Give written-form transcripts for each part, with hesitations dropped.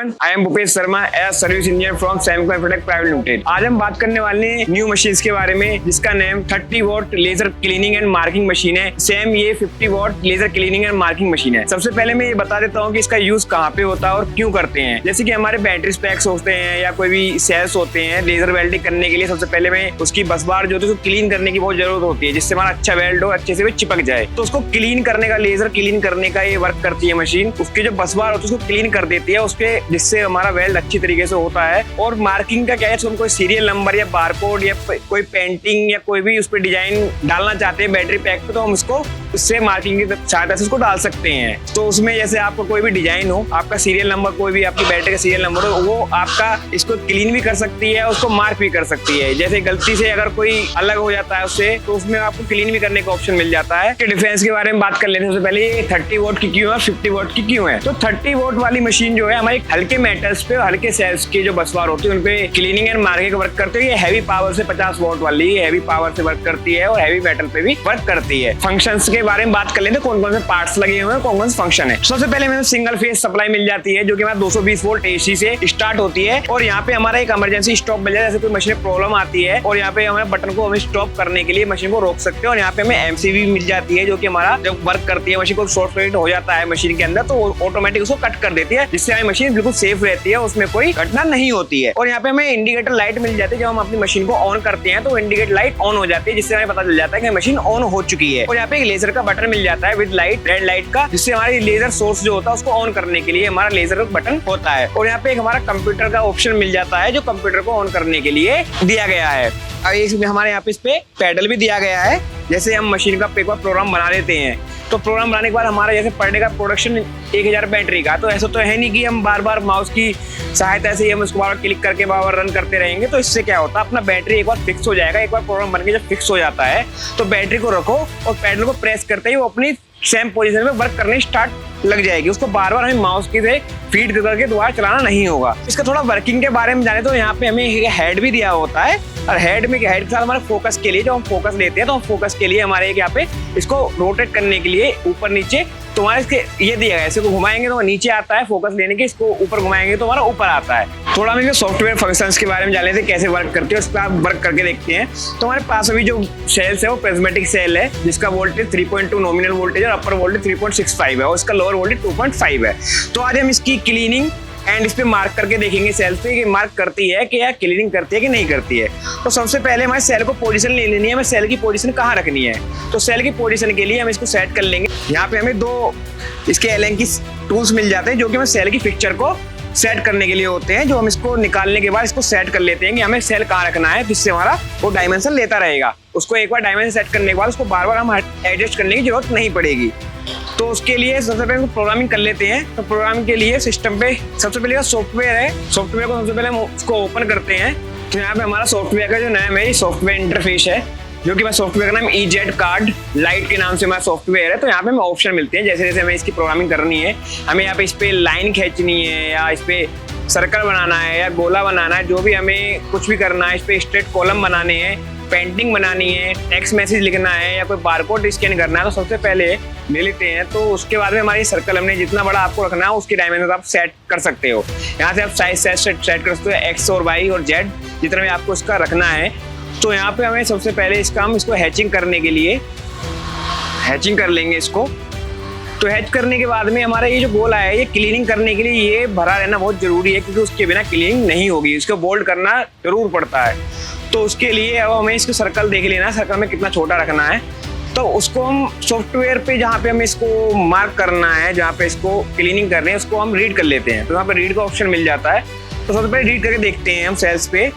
Everyone, I am Bhupesh Sharma as service engineer from Semco Infratech private limited. आज हम बात करने वाले हैं न्यू मशीन्स के बारे में, जिसका name 30 watt laser cleaning and marking machine है। सेम ये 50 watt laser cleaning and marking machine है। सबसे पहले मैं ये बता देता हूँ कि इसका यूज कहाँ पे होता है और क्यों करते हैं। जैसे कि हमारे बैटरी स्पेक्स होते हैं या कोई भी सेल्स होते हैं, लेजर वेल्डिंग करने के लिए सबसे पहले में उसकी बस बार जो होती है उसको क्लीन करने की बहुत जरूरत होती है, जिससे हमारा अच्छा वेल्ड हो, अच्छे से भी चिपक जाए। तो उसको क्लीन करने का, लेजर क्लीन करने का ये वर्क करती है मशीन। उसकी जो बस बार होती है उसको क्लीन कर देती है उसके, जिससे हमारा वेल्ड अच्छी तरीके से होता है। और मार्किंग का क्या है, हम कोई सीरियल नंबर या बारकोड या कोई पेंटिंग या कोई भी उस पर डिजाइन डालना चाहते हैं बैटरी पैक पे, तो हम उसको उससे मार्किंग की सहायता से उसको डाल सकते हैं। तो उसमें जैसे आपको कोई भी डिजाइन हो, आपका सीरियल नंबर, कोई भी आपकी बैटरी का सीरियल नंबर हो, वो आपका इसको क्लीन भी कर सकती है, उसको मार्क भी कर सकती है। जैसे गलती से अगर कोई अलग हो जाता है उससे, तो उसमें आपको क्लीन भी करने का ऑप्शन मिल जाता है। डिफरेंस के बारे में बात कर लेते हैं। सबसे पहले ये 30 वोट की क्यों है, 50 वोट की क्यों है। तो 30 वोट वाली मशीन जो है हमारे हल्के मेटल्स पे, हल्के सेल्स की जो बसवार होती है उनपे क्लीनिंग एंड मार्किंग वर्क करती है। ये हैवी पावर से 50 वोट वाली हैवी पावर से वर्क करती है और हैवी मेटल पे भी वर्क करती है। फंक्शंस के बारे में बात कर लेते हैं, कौन कौन से पार्ट्स लगे हुए हैं, कौन कौन से फंक्शन है। सबसे पहले हमें सिंगल फेज सप्लाई मिल जाती है, जो कि हमारा 220 वोल्ट एसी से स्टार्ट होती है। और यहाँ पे हमारा एक इमरजेंसी स्टॉप मिल जाता है, जैसे कोई मशीन प्रॉब्लम आती है और यहाँ पे हमें बटन को हमें स्टॉप करने के लिए मशीन को रोक सकते हैं। और यहाँ पे हमें एमसीबी मिल जाती है, जो कि हमारा जब वर्क करती है मशीन को शॉर्ट सर्किट हो जाता है मशीन के अंदर, तो ऑटोमेटिक उसको कट कर देती है, जिससे हमारी मशीन बिल्कुल सेफ रहती है, उसमें कोई घटना नहीं होती है। और यहाँ पे हमें इंडिकेटर लाइट मिल जाती है, जब हम अपनी मशीन को ऑन करते हैं तो इंडिकेटर लाइट ऑन हो जाती है, जिससे हमें पता चल जाता है कि मशीन ऑन हो चुकी है। और यहाँ पे एक लेजर का बटन मिल जाता है विद लाइट, रेड लाइट का, जिससे हमारी लेजर सोर्स जो होता है उसको ऑन करने के लिए हमारा लेजर बटन होता है। और यहाँ पे एक हमारा कंप्यूटर का ऑप्शन मिल जाता है, जो कंप्यूटर को ऑन करने के लिए दिया गया है। हमारे यहाँ पे इस पे पैडल भी दिया गया है। जैसे हम मशीन का एक बार प्रोग्राम बना लेते हैं, तो प्रोग्राम बनाने के बाद हमारा जैसे पर डे का प्रोडक्शन 1000 बैटरी का, तो ऐसा तो है नहीं कि हम बार बार माउस की सहायता से हम उसको बार क्लिक करके बार रन करते रहेंगे। तो इससे क्या होता है, अपना बैटरी एक बार फिक्स हो जाएगा। एक बार प्रोग्राम बन के जब फिक्स हो जाता है तो बैटरी को रखो और पैडल को प्रेस करते ही वो अपनी सेम पोजीशन में वर्क करने स्टार्ट लग जाएगी। उसको बार बार हमें माउस की से फीड करके दोबारा चलाना नहीं होगा। इसका थोड़ा वर्किंग के बारे में जाने तो यहाँ पे हमें हेड भी दिया होता है, और हेड के साथ हमारे फोकस के लिए, जो हम फोकस लेते हैं तो हम फोकस के लिए हमारे यहाँ पे इसको रोटेट करने के लिए ऊपर नीचे, तो हमारे इसके ये दिया गया है, इसको घुमाएंगे तो नीचे आता है फोकस लेने के, इसको ऊपर घुमाएंगे तो हमारा ऊपर आता है। थोड़ा हम सॉफ्टवेयर फंक्शंस के बारे में जान लेते हैं, कैसे वर्क करते हैं, उस पर आप वर्क करके देखते हैं। तो हमारे पास अभी जो सेल्स है वो प्रिज्मेटिक सेल है, जिसका वोल्टेज 3.2 नॉमिनल वोल्टेज और अपर वोल्टेज 3.65 है और इसका लोअर वोल्टेज 2.5 है। तो आज हम इसकी क्लीनिंग एंड इस पे मार्क करके देखेंगे सेल्स पे कि मार्क करती है कि या क्लीनिंग करती है कि नहीं करती है। तो सबसे पहले हमारे सेल को पोजीशन ले लेनी है, हमें सेल की पोजीशन कहाँ रखनी है। तो सेल की पोजीशन के लिए हम इसको सेट कर लेंगे। यहाँ पे हमें 2 इसके एलन की टूल्स मिल जाते हैं, जो कि हमें सेल की पिक्चर को सेट करने के लिए होते हैं, जो हम इसको निकालने के बाद इसको सेट कर लेते हैं कि हमें सेल कहाँ रखना है, जिससे हमारा वो डायमेंशन लेता रहेगा। उसको एक बार डायमेंशन सेट करने के बाद उसको बार बार हम एडजस्ट करने की जरूरत नहीं पड़ेगी। तो उसके लिए सबसे पहले प्रोग्रामिंग कर लेते हैं। तो प्रोग्रामिंग के लिए सिस्टम पे सबसे पहले सॉफ्टवेयर है, सॉफ्टवेयर को सबसे पहले हम उसको ओपन करते हैं। तो यहाँ पे हमारा सॉफ्टवेयर का जो नाम है, सॉफ्टवेयर इंटरफेस है, जो कि मैं सॉफ्टवेयर का नाम EZ कार्ड लाइट के नाम से हमारा सॉफ्टवेयर है। तो यहाँ पे हमें ऑप्शन मिलते हैं, जैसे जैसे हमें इसकी प्रोग्रामिंग करनी है, हमें यहाँ पे इस पे लाइन खींचनी है या इस पे सर्कल बनाना है या गोला बनाना है, जो भी हमें कुछ भी करना है, इस पे स्ट्रेट कॉलम बनाने हैं, पेंटिंग बनानी है, टेक्स्ट मैसेज लिखना है या कोई बारकोड स्कैन करना है, तो सबसे पहले ले लेते हैं। तो उसके बाद में हमारी सर्कल हमने जितना बड़ा आपको रखना है उसकी डायमेंशन आप सेट कर सकते हो। यहाँ से आप साइज सेट कर सकते हो, X और Y और Z जितना भी आपको इसका रखना है। तो यहाँ पे हमें सबसे पहले हम इसको हैचिंग करने के लिए हैचिंग कर लेंगे इसको। तो हैच करने के बाद में हमारा ये जो गोला है, ये क्लीनिंग करने के लिए ये भरा रहना बहुत जरूरी है, क्योंकि उसके बिना क्लीनिंग नहीं होगी, इसको बोल्ड करना जरूर पड़ता है। तो उसके लिए अब हमें इसको सर्कल देख लेना है, सर्कल में कितना छोटा रखना है। तो उसको हम सॉफ्टवेयर पे जहाँ पे हमें इसको मार्क करना है, जहाँ पे इसको क्लीनिंग करनी है, उसको हम रीड कर लेते हैं। तो यहाँ पे रीड का ऑप्शन मिल जाता है। तो सबसे पहले रीड करके देखते हैं हम सेल्स पे।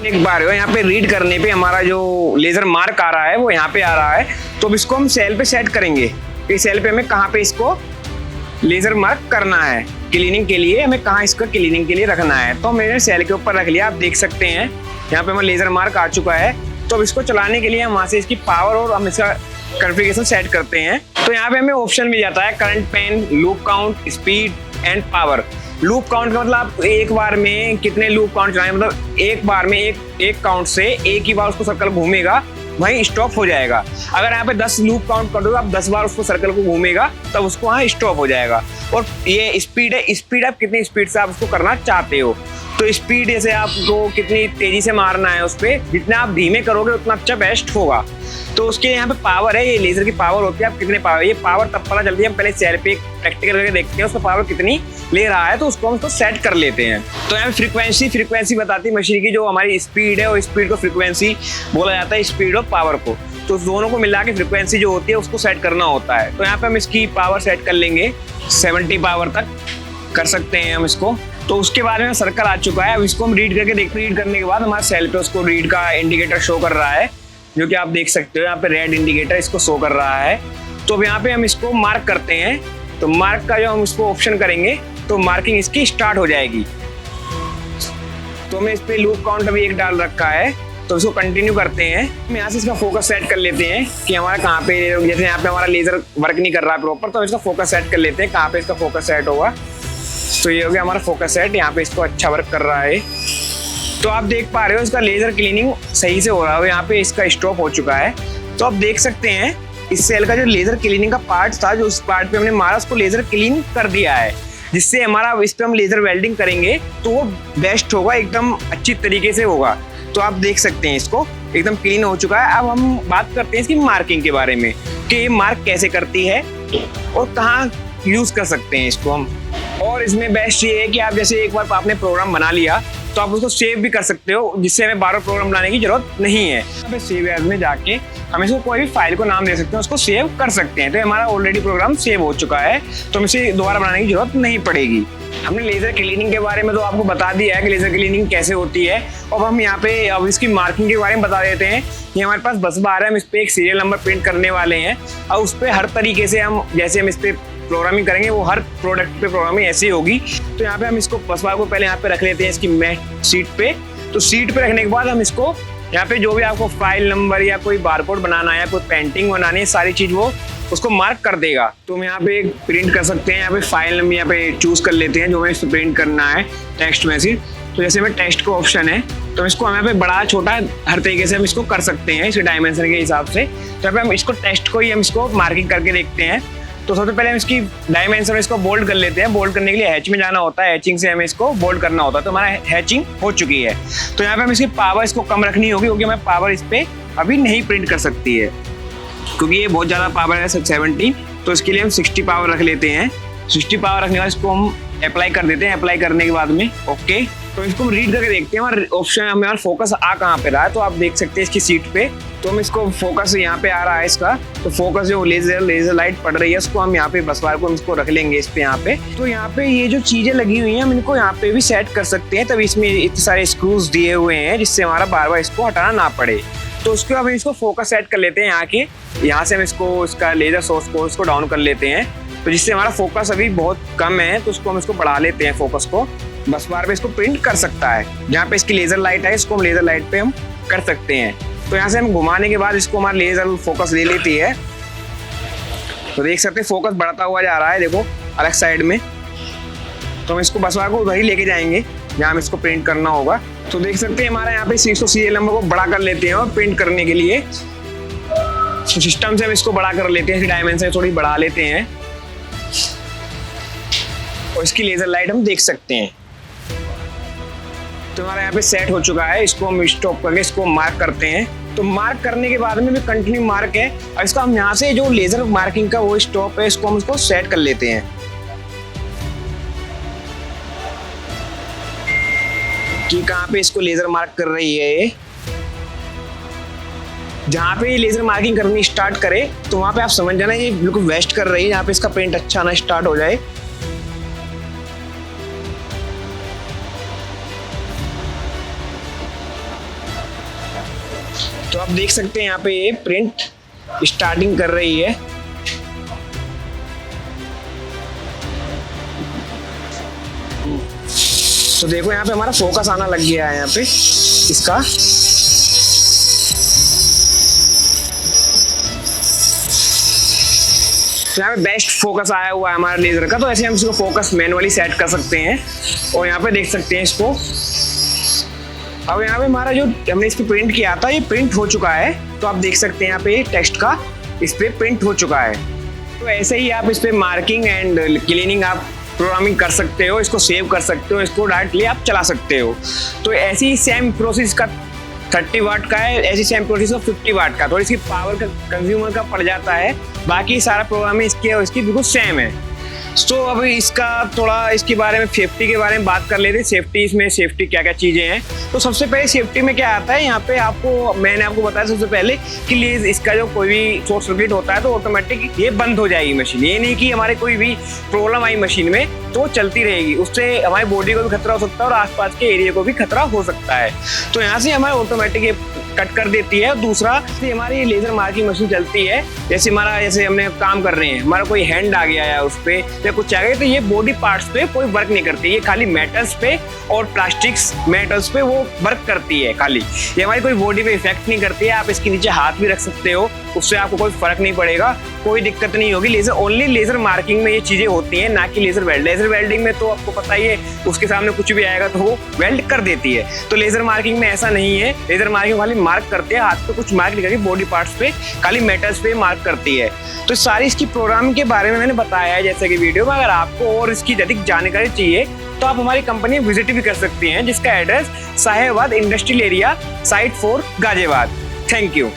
एक बार यहाँ पे रीड करने पे हमारा जो लेजर मार्क आ रहा है वो यहाँ पे आ रहा है। तो अब इसको हम सेल पे सेट करेंगे। इस सेल पे हमें कहाँ पे इसको लेजर मार्क करना है, क्लीनिंग के लिए हमें कहाँ इसको क्लीनिंग के लिए रखना है। तो मैंने सेल के ऊपर रख लिया, आप देख सकते हैं यहाँ पे हमारा लेजर मार्क आ चुका है। तो अब इसको चलाने के लिए हम वहाँ से इसकी पावर और हम इसका कॉन्फ़िगरेशन सेट करते हैं। तो यहाँ पे हमें ऑप्शन मिल जाता है current pen, loop count, speed and power. Loop count का मतलब आप एक बार में कितने लूप काउंट चलाएं, मतलब एक बार में एक काउंट से एक ही बार उसको सर्कल घूमेगा वहीं स्टॉप हो जाएगा। अगर यहाँ पे 10 लूप काउंट कर दो, आप 10 बार उसको सर्कल को घूमेगा तब उसको वहाँ स्टॉप हो जाएगा। और ये स्पीड है, स्पीड आप कितनी स्पीड से आप उसको करना चाहते हो। तो स्पीड जैसे आपको कितनी तेजी से मारना है उस पर, जितना आप धीमे करोगे उतना अच्छा बेस्ट होगा। तो उसके यहाँ पे पावर है, ये लेजर की पावर होती है, आप कितने पावर, ये पावर तब पता चलती है हम पहले सेल पे प्रैक्टिकल करके देखते हैं उसका पावर कितनी ले रहा है, तो उसको हम उसको सेट कर लेते हैं। तो यहाँ पे फ्रीक्वेंसी बताती है मशीन की, जो हमारी स्पीड है और स्पीड को फ्रीक्वेंसी बोला जाता है, स्पीड और पावर को। तो दोनों को मिला के फ्रीक्वेंसी जो होती है उसको सेट करना होता है। तो यहाँ पे हम इसकी पावर सेट कर लेंगे, 70 पावर तक कर सकते हैं हम इसको। तो उसके बाद में सर्कल आ चुका है, अब इसको हम रीड करके देखते हैं। रीड करने के बाद हमारे सेल पे उसको रीड का इंडिकेटर शो कर रहा है, जो कि आप देख सकते हो यहाँ पे रेड इंडिकेटर इसको शो कर रहा है। तो अब यहाँ पे हम इसको मार्क करते हैं। तो मार्क का जो हम इसको ऑप्शन करेंगे तो मार्किंग इसकी स्टार्ट हो जाएगी। तो हमने इस पे लूप काउंट अभी 1 डाल रखा है, तो इसको कंटिन्यू करते हैं। हम यहाँ से इसका फोकस सेट कर लेते हैं कि हमारा कहाँ पे, जैसे यहाँ पे हमारा लेजर वर्क नहीं कर रहा है प्रॉपर, तो इसका फोकस सेट कर लेते हैं कहाँ पे इसका फोकस सेट होगा। तो ये हो गया हमारा फोकस सेट, यहाँ पे इसको अच्छा वर्क कर रहा है। तो आप देख पा रहे हो इसका लेजर क्लीनिंग सही से हो रहा है, यहाँ पे इसका स्टॉप हो चुका है। तो आप देख सकते हैं इस सेल का जो लेजर क्लीनिंग का पार्ट था, जो उस पार्ट पे हमने मारा उसको लेजर क्लीन कर दिया है, जिससे हमारा इस पे हम लेजर वेल्डिंग करेंगे तो वो बेस्ट होगा, एकदम अच्छी तरीके से होगा। तो आप देख सकते हैं इसको एकदम क्लीन हो चुका है। अब हम बात करते हैं इसकी मार्किंग के बारे में कि ये मार्क कैसे करती है और कहाँ यूज कर सकते हैं इसको हम। और इसमें बेस्ट ये है कि आप जैसे एक बार आपने प्रोग्राम बना लिया तो आप उसको सेव भी कर सकते हो, जिससे हमें बार-बार प्रोग्राम बनाने की जरूरत नहीं है। यहाँ पे सेव एज में जाके हम इसको कोई भी फाइल को नाम दे सकते हैं, उसको सेव कर सकते हैं। तो हमारा ऑलरेडी प्रोग्राम सेव हो चुका है, तो हमें इसे दोबारा बनाने की जरूरत नहीं पड़ेगी। हमने लेजर क्लीनिंग के बारे में तो आपको बता दिया है कि लेजर क्लीनिंग कैसे होती है। अब हम यहाँ पे अब इसकी मार्किंग के बारे में बता देते हैं कि हमारे पास बस बार है, हम इस पर एक सीरियल नंबर प्रिंट करने वाले हैं और उस पर हर तरीके से हम जैसे हम इस पर प्रोग्रामिंग करेंगे वो हर प्रोडक्ट पे प्रोग्रामिंग ऐसी होगी। तो यहाँ पे हम इसको बस बार को पहले यहाँ पे रख लेते हैं इसकी मैट सीट पे। तो सीट पे रखने के बाद हम इसको यहाँ पे जो भी आपको फाइल नंबर या कोई बारकोड बनाना है या कोई पेंटिंग बनानी है, सारी चीज वो उसको मार्क कर देगा। तो हम यहाँ पे प्रिंट कर सकते हैं, यहाँ पे फाइल नंबर यहाँ पे चूज कर लेते हैं जो हमें इस पर प्रिंट करना है, टेक्स्ट मैसेज। तो जैसे में टेक्स्ट का ऑप्शन है तो इसको हम यहाँ पे बड़ा छोटा हर तरीके से हम इसको कर सकते हैं इसके डायमेंशन के हिसाब से। तो यहाँ पे हम इसको टेक्स्ट को ही हम इसको मार्किंग करके देखते हैं। तो सबसे पहले हम इसकी डायमेंशन इसको बोल्ड कर लेते हैं। बोल्ड करने के लिए हैच में जाना होता है, हैचिंग से हमें इसको बोल्ड करना होता है। तो हमारा हैचिंग हो चुकी है। तो यहाँ पे हम इसकी पावर इसको कम रखनी होगी, क्योंकि हमें पावर इस पे अभी नहीं प्रिंट कर सकती है, क्योंकि ये बहुत ज़्यादा पावर है 70। तो इसके लिए हम 60 पावर रख लेते हैं। 60 पावर रखने के बाद इसको हम अप्लाई कर देते हैं। अप्लाई करने के बाद में ओके, तो इसको हम रीड करके देखते हैं हमारा ऑप्शन हमारा फोकस आ कहाँ पे रहा है। तो आप देख सकते हैं इसकी सीट पे, तो हम इसको फोकस यहाँ पे आ रहा है इसका। तो फोकस जो लेजर लाइट पड़ रही है उसको हम यहाँ पे बस बार को हम इसको रख लेंगे इस पे यहाँ पे। तो यहाँ पे ये जो चीजें लगी हुई हैं हम इनको यहाँ पे भी सेट कर सकते हैं। तभी इसमें इतने सारे स्क्रूज दिए हुए हैं जिससे हमारा बार बार इसको हटाना ना पड़े। तो उसके बाद हम इसको फोकस सेट कर लेते हैं यहाँ के, यहाँ से हम इसको इसका लेजर सोर्स को इसको डाउन कर लेते हैं। तो जिससे हमारा फोकस अभी बहुत कम है, तो उसको हम इसको बढ़ा लेते हैं फोकस को। बस बार पे इसको प्रिंट कर सकता है। जहाँ पे इसकी लेजर लाइट है इसको हम लेजर लाइट पे हम कर सकते हैं। तो यहाँ से हम घुमाने के बाद इसको हमारा लेजर फोकस ले लेती है। तो देख सकते हैं फोकस बढ़ता हुआ जा रहा है, देखो अलग साइड में। तो हम इसको बस बार को उधर ही लेके जाएंगे जहाँ हम इसको प्रिंट करना होगा। तो देख सकते हैं हमारा यहाँ पे इसको सीरियल नंबर को बड़ा कर लेते हैं और प्रिंट करने के लिए सिस्टम से हम इसको बड़ा कर लेते हैं, इसकी डायमेंशन थोड़ी बढ़ा लेते हैं और इसकी लेजर लाइट हम देख सकते हैं। तो हमारा यहाँ पे सेट हो चुका है। इसको हम स्टॉप करके इसको मार्क करते हैं। तो मार्क करने के बाद में भी कंटिन्यू मार्क है और इसका हम यहाँ से जो लेजर मार्किंग का वो स्टॉप है इसको हम इसको सेट कर लेते हैं कि कहाँ पे इसको लेजर मार्क कर रही है ये। जहाँ पे ये लेजर मार्किंग करनी स्टार्ट करे तो वहाँ पे आप समझ जाना ये बिल्कुल वेस्ट कर रही है, यहाँ पे इसका प्रिंट अच्छा आना स्टार्ट हो जाए। तो आप देख सकते हैं यहाँ पे ये प्रिंट स्टार्टिंग कर रही है। तो देखो यहाँ पे हमारा फोकस आना लग गया है यहाँ पे इसका। तो यहाँ पे बेस्ट फोकस आया हुआ है हमारा लेजर का। तो ऐसे हम इसको फोकस मैनुअली सेट कर सकते हैं और यहाँ पे देख सकते हैं इसको अब यहाँ पे हमारा जो हमने इस पे प्रिंट किया था ये प्रिंट हो चुका है, तो आप देख सकते हैं यहाँ पे टेक्स्ट का इस पे प्रिंट हो चुका है। तो ऐसे ही आप इस पे मार्किंग एंड क्लीनिंग आप प्रोग्रामिंग कर सकते हो, इसको सेव कर सकते हो, इसको डायरेक्टली आप चला सकते हो। तो ऐसी ही सेम प्रोसेस का 30 वाट का है, ऐसी सेम प्रोसेस का 50 वाट का, थोड़ी इसकी पावर का कंज्यूमर का पड़ जाता है, बाकी सारा प्रोग्राम इसकी और इसकी बिल्कुल सेम है। तो अब इसका थोड़ा इसके बारे में सेफ्टी के बारे में बात कर लेते हैं। सेफ्टी, इसमें सेफ्टी क्या क्या चीज़ें हैं। तो सबसे पहले सेफ्टी में क्या आता है, यहाँ पे आपको मैंने आपको बताया सबसे पहले कि इसका जो कोई भी शॉर्ट सर्किट होता है तो ऑटोमेटिक ये बंद हो जाएगी मशीन। ये नहीं कि हमारे कोई भी प्रॉब्लम आई मशीन में तो चलती रहेगी, उससे हमारी बॉडी को भी खतरा हो सकता है और आसपास के एरिया को भी खतरा हो सकता है। तो यहाँ से हमारे ऑटोमेटिक ये कट कर देती है। और दूसरा, हमारी लेजर मार्किंग मशीन चलती है, जैसे हमने काम कर रहे हैं, हमारा कोई हैंड आ गया है उस पे या कुछ आ गया, तो ये बॉडी पार्ट्स पे कोई वर्क नहीं करती, ये खाली मेटल्स पे और प्लास्टिक्स मेटल्स पे वो वर्क करती है खाली। ये हमारी कोई बॉडी पे इफेक्ट नहीं करती है। आप इसके नीचे हाथ भी रख सकते हो, उससे आपको कोई फर्क नहीं पड़ेगा, कोई दिक्कत नहीं होगी। लेजर ओनली लेजर मार्किंग में ये चीजें होती हैं, ना कि लेजर वेल्ड। लेजर वेल्डिंग में तो आपको पता ही है, उसके सामने कुछ भी आएगा तो वो वेल्ड कर देती है। तो लेजर मार्किंग में ऐसा नहीं है। लेजर मार्किंग खाली मार्क करते हैं, हाथ पे कुछ मार्क नहीं करती, बॉडी पार्ट्स पे खाली मेटल्स पे मार्क करती है। तो सारी इसकी प्रोग्रामिंग के बारे में मैंने बताया है जैसे कि वीडियो में। अगर आपको और इसकी अधिक जानकारी चाहिए तो आप हमारी कंपनी विजिट भी कर सकती हैं, जिसका address Sahibabad industrial area, site 4, Ghaziabad. Thank you.